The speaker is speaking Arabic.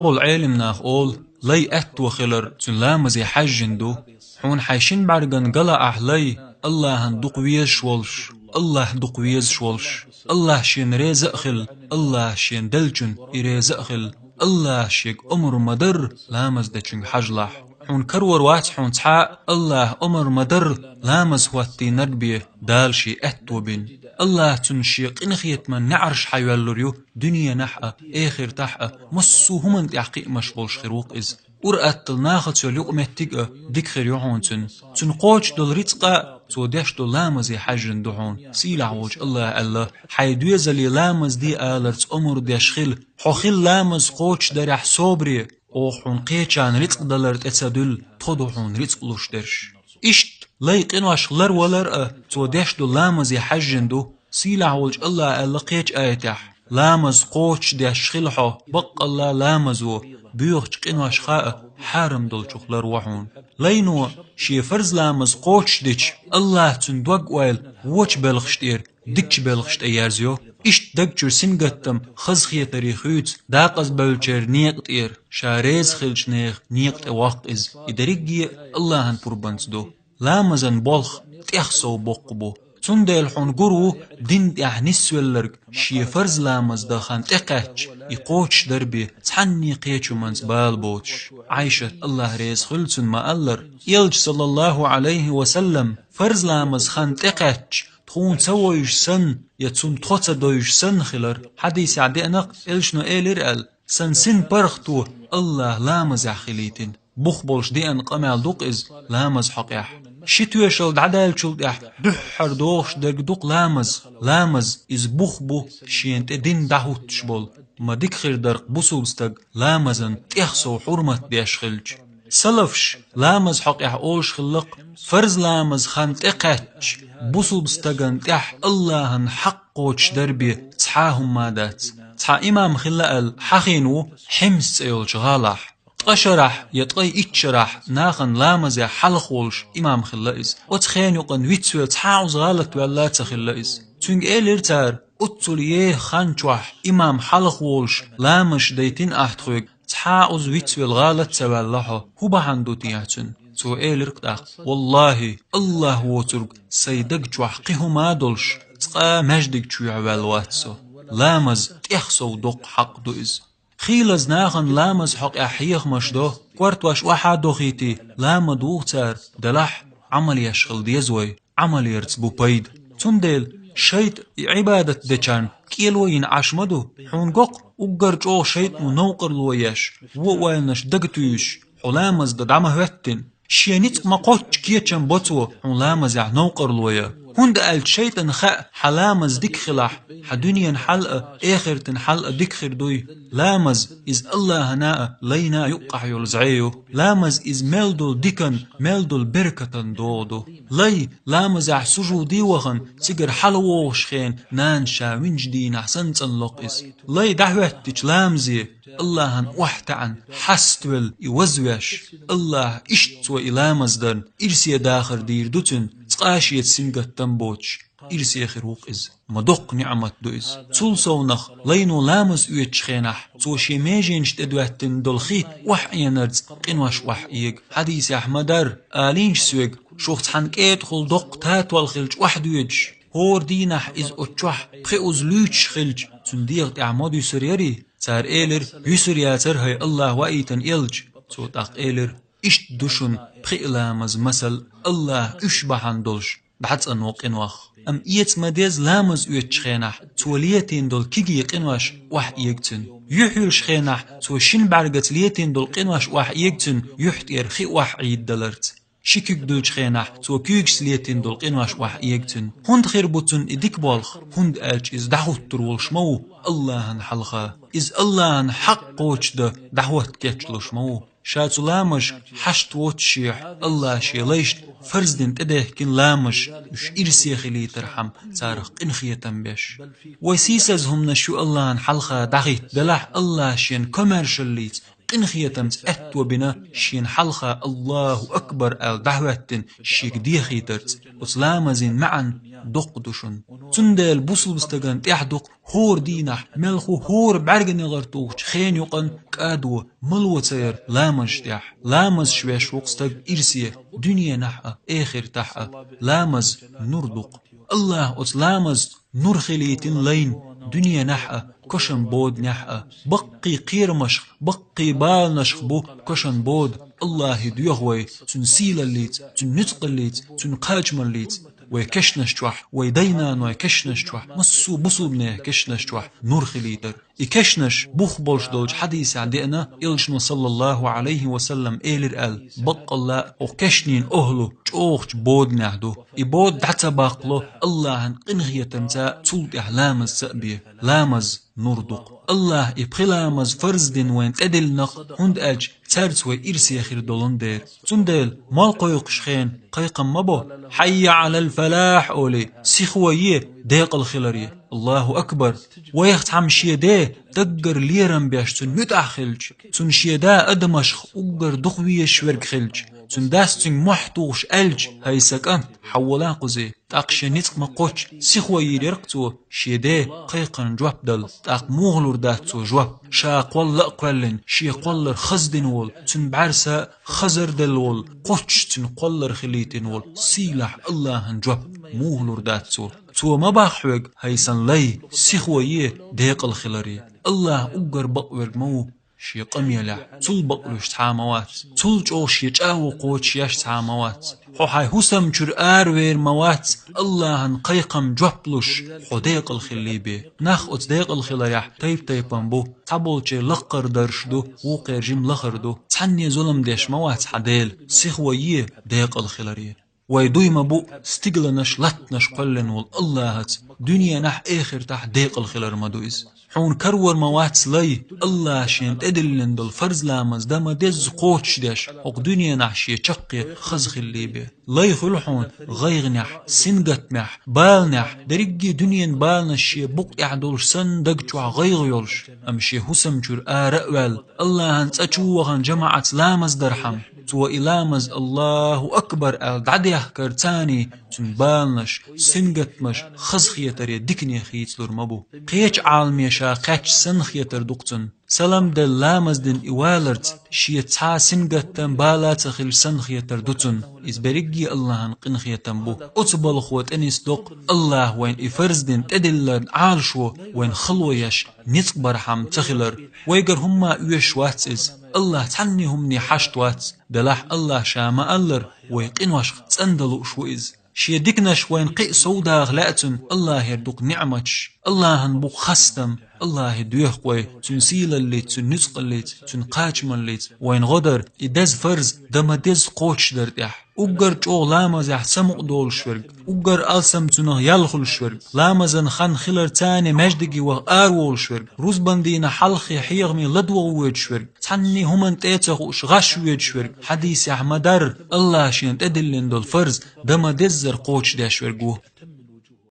قول عالم ناخ أول لي أت وخلر تن لامز يحجندو حون حيشين برغن قلا أحلي الله دقويز شولش الله دقويز شولش الله شين ريزق خل الله شين دلجن إريزق خل الله شيك أمر مدر لامز دچن حجلح حون كرور وات حون تحا الله أمر مدر لامز واتي نربيه دالشي أتوبين الله تنشيق إنخيت من نعرش حيوالوريو دنيا نحقة آخر تحقة مصو همن تحقيق مشغول خروق إز ورأت الناخت يلقمت تيقى ديك خير يحون تن قوش دول رزقا تو ديش دول لامز يحجن دحون سيلا وج الله حيدوي زلي لامز دي آلرت أمر ديش خيل حوخيل لامز قوش درح صبري اوحون قيچان رزق دلرت اتسادل تخدوحون رزق لوش درش اشت ليقين واشغلر ولر تو ديش دول لامز يحجندو سيلا وج الله قيچ آيتح لامز قوش ديش خلحو بق الله لامزو بيوخ قنواش خاء حارم دول شخلر وحون لينو شي فرز لامز قوش ديش الله تندوق ويل وچ بلغشتير ديكش بلغشت ايارزيو اشت دقجر سنگتم خزخي تاريخيوت داقز بلچر نيقت اير شاريز خلش نيخ نيقت اواق از ادريقي الله هن پربنس دو لامزن بولخ تيخسو بوقبو تندل حون قرو دين نسولرق شي فرز لامز دخان تقاتش يقوتش دربي تحني قيتشو منز بالبوتش عايشة الله ريز خلتن ما ألر يلج صلى الله عليه وسلم فرز لامز خان تقاتش تخون سويش سن يتسون تخوص دويش سن خلر حديث عدينق إلشنو إلر سن برختو الله لامز عخليتن بخبولش دين قمال دوق إز لامز حقيح شتوي شل دعدال شل دح دحر دوخش درق دوق لامز إز بخبو شينت دين دهوت شبول ما ديك خير درق بوسولستق لامزن تيخسو حرمت ديش خلج سلفش لامز حقيح أولش خلق فرز لامز خان تقاتش بوسولستقن تح اللهن حقوش دربي تحاهم مادات تحا إمام خلق حخينو حمس ايولش غالح تقشرح يتقي اتشرح ناخن لامز حلخولش إمام خلائز وتخين يقن ويتسويل تحاوز غالت ولا تخلائز تونج إليرتار أتوليه خانشوح إمام حلخولش لامش ديتين أحتخوك تحاوز ويتسويل غالت سوالحو هو بحندو تيهتن تو إليرقداق والله الله وترق سيدق جوح قيهو ما دولش تقا مجدق جوع والواتسو لامز تيخسو دوق حق دوئز خيلز ناخن لامز حق أحيخ مشدو قرت واش واحد دوخيتي لام دوغتار دلح عمل يشغل ديزوي عمل يرتبو بيد تندل شيط عبادة دچان كيلوين عشمدو حونقق وقرجو شيط منوقر لويش ووالنش دقتويش حلامز ددعمه واتن شينيت مقوش كيتشن بطو حلامز نوقر لويا هند الشيطان خاء حلامز ديك خلاح حدنيا حلقة آخر تنحلقة ديك خير دوي لامز إز الله هناء لينا يقع يلزعيو لامز إز ميلدو ديكن ميلدو البركة دودو لي لامز سجو ديوغن سيجر حلووش خين نانشا وينجدين أحسن تنلق إز لي دعوتك لامزي الله وحت عن حستول يوزوش الله اشتو إلامز دن إرسي داخر دير دوتن تقاشيت سنگت تنبوش إرسي خروق إز مدق نعمت دو إز تول سونخ لينو لامز اويتش خينح توشي ميجينش تدوهتن دولخي وح ينرز قنوش وح إيق حديث أحمدر آلينش سويق شوخت حنكيت خل دق تات والخلج وح دويتش هور دينح إز أتشوح بخيوز لوتش خلج تنديغت أعماد يسريري تار إيلر يسرياتر هاي الله وإيتن إلج توتاق إيلر إشت دوشن بخيلامز مثل الله اشبحن دولش بحث أنوق إنوخ أم إيت مديز لامز اويتش خينح توليتين دول كيجي قنوش وح إيقتن يحيوش خينح تو شين بعرقت ليتين دول قنوش وح إيقتن يحتير خي وح عيد دلرت شكيك دوش خينح تو كيكس ليتين دول قنوش وح إيقتن هند خير بوتن إديك بالخ هند ألج إز دعوت ترول شمو الله حلخا إز الله حقوش ده دعوت كيتشلو شمو شاتو لامش حشت وتشيح الله شيليشت فرز دين تده كن لامش مش إرسي خلي ترحم تارخ إنخيتن بيش ويسيسز هم نشو الله حلخا دغيت دلح الله شين كوميرشاليت قنخيتم أتو بنا شين حلقة الله أكبر الدعوة شيك ديخيترت وسلامزين معا دقدشن تندل بوصل بستغن تحدق هور دينح ملخو هور بعرقن يغرتوش خين يقن كادو ملو تير لامز تح لامز شويش وقستغ إرسيه دنيا نحا آخر تحا لامز نردق الله أتلامز نور خليتين لين دنيا نحا كشن بود نحا بقي قيرمش بقي بال نشخبو كشن بود الله ديوغوي تن سيل الليت تن نتق الليت تن قاجم الليت ويكشنشتوح ويدينان ويكشنشتوح مسو بصوبنه كشنشتوح نور خليتر يكشنش بوخ بولش دولج حديث عدينا إلشنا صلى الله عليه وسلم إيلر قال بق الله وكشنين أهلو جوخ بود نعدو يبود حتى باقلو الله عن قنغية تمتا تولد إحلامز سأبيه لامز نردق الله يبخلامز فرز دين وين تدل نق هند أج تارت وإرسي أخير دولن دير تندل مال قيق شخين قيقا مبو حي على الفلاح أولي سيخويه ديق الخلرية الله أكبر ويخت عم شيدا تقر ليرم بيش تن متأخلج تن شيدا أدمشخ أقر دخوية شورك خلج تن داستن محتوش ألج هاي سكن حولا قزي تاق نتق مقوش سيخوي يرقتو شيدا قيقا جواب دل تاق مغلور داتو جواب شا قول قولن شي قولر خزدن وول تن بعرسا خزر دل وول قوش تن قولر خليتن وول سيلح الله جواب مغلور داتو تو ما باحوج هيسن لي سيخويه ديق الخلري الله أقر بقور مو شي قميلة تول بقلوش تعاموات تول جوش يجاو قوش ياش تعاموات حوحي هسم جر آروير موات الله هن قيقم جوبلوش حو ديق الخليبي ناخ ديق الخلريح تيبان بو تابولجي لقر درشدو وقير جيم لخردو تعني ظلم ديش موات حديل سيخويه ديق الخلري ويدوي مبو استقلنش لتنش قلن والله دنيا نح آخر تح ديق الخلر مدويز حون كرور موات لي الله شين تدلن دل فرز لامز دما دز قوتش داش حق دنيا نح شي چقي خزخ الليبي لي خلحون غيغ نح سنگت نح بال نح درقي دنيا بال نشي بق اعدولش سندق جوع غيغ يولش امشي حسم جر آرأوال الله هنس اچوغن جماعة لامز درحم تو إلامز الله أكبر الدعديه كرتاني تنبالنش سنگتمش خزخيتر دكني خيتلور مبو قيش عالميشا قيش سنخيتر دقتن سلام دل لامز دن إوالرت شيتا سنگتن بالا تخيل سنخيتر دوتن إز برقي الله نقنخيتن بو أتبال خوات أنيس دق الله وين إفرز دن تدلر عالشو وين خلويش نتقبر حم تخيلر ويقر هما يوش واتز الله تعنيهم ني حشتوات دلاح الله شاما ألر ويقنوش تندلو شويز شي ديكنش وين قي سودا غلاتن الله يردوك نعمتش الله هنبوك خستم الله يدويخ قوي تنسيل الليت تنسق الليت تنقاجم الليت وين غدر يدز فرز دما دز قوش دردح أقر جو لامز يحسمق دول شورق أقر ألسم تنه يلخل شورق لامزن خان خلر تاني مجدقي وآرول شورق روزبندين حلخي حيغمي لدو ويد شورق تعني همن تيتغوش غش ويد شورق حديث يحمدر الله شين تدلن دول فرز دما دزر قوش دا شورقو